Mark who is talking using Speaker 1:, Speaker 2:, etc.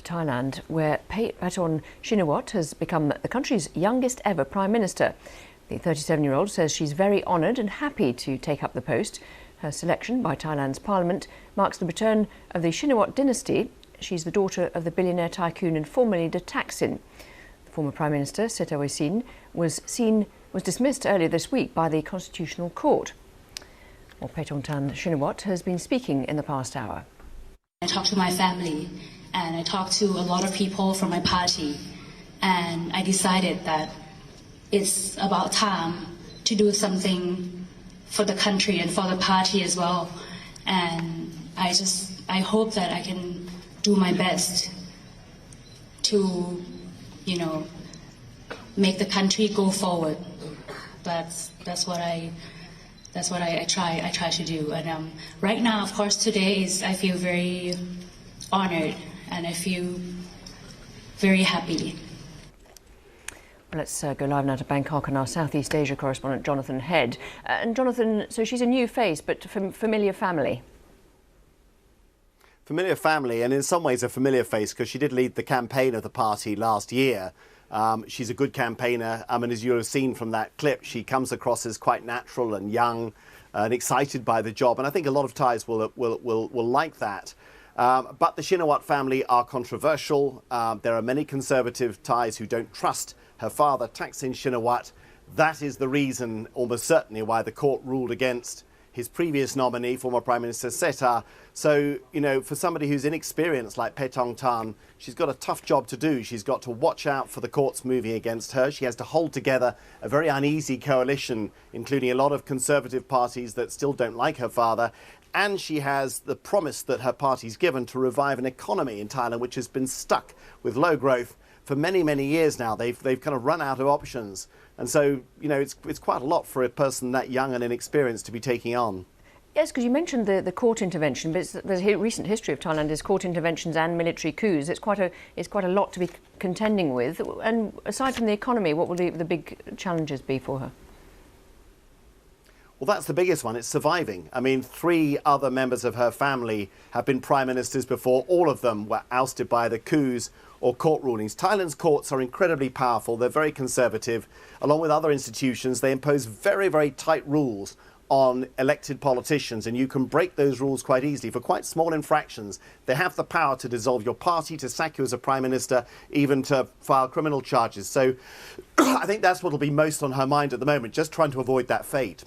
Speaker 1: Thailand, where Paetongtarn Shinawatra has become the country's youngest ever Prime Minister. The 37-year-old says she's very honoured and happy to take up the post. Her selection by Thailand's parliament marks the return of the Shinawatra dynasty. She's the daughter of the billionaire tycoon and former leader Thaksin. The former Prime Minister, Srettha Thavisin, was dismissed earlier this week by the Constitutional Court. Well, Paetongtarn Shinawatra has been speaking in the past hour.
Speaker 2: I talked to my family and I talked to a lot of people from my party, and I decided that it's about time to do something for the country and for the party as well. And I hope that I can do my best to, make the country go forward. That's what I try to do. And right now, of course, I feel very honored and I feel very happy.
Speaker 1: Let's go live now to Bangkok and our Southeast Asia correspondent Jonathan Head. And Jonathan, so she's a new face, but familiar family.
Speaker 3: Familiar family, and in some ways a familiar face, because she did lead the campaign of the party last year. She's a good campaigner, and as you'll have seen from that clip, she comes across as quite natural and young and excited by the job, and I think a lot of Thais will like that. But the Shinawatra family are controversial. There are many conservative Thais who don't trust her father, Thaksin Shinawatra. That is the reason, almost certainly, why the court ruled against his previous nominee, former Prime Minister Srettha. So, for somebody who's inexperienced like Paetongtarn, she's got a tough job to do. She's got to watch out for the courts moving against her. She has to hold together a very uneasy coalition, including a lot of conservative parties that still don't like her father. And she has the promise that her party's given to revive an economy in Thailand, which has been stuck with low growth for many, many years now. They've kind of run out of options. And so, it's quite a lot for a person that young and inexperienced to be taking on.
Speaker 1: Yes, because you mentioned the court intervention, but the recent history of Thailand is court interventions and military coups. It's quite a lot to be contending with. And aside from the economy, what will the big challenges be for her?
Speaker 3: Well, that's the biggest one. It's surviving. I mean, 3 other members of her family have been prime ministers before. All of them were ousted by the coups or court rulings. Thailand's courts are incredibly powerful. They're very conservative. Along with other institutions, they impose very, very tight rules on elected politicians, and you can break those rules quite easily for quite small infractions. They have the power to dissolve your party, to sack you as a prime minister, even to file criminal charges. So I think that's what will be most on her mind at the moment, just trying to avoid that fate.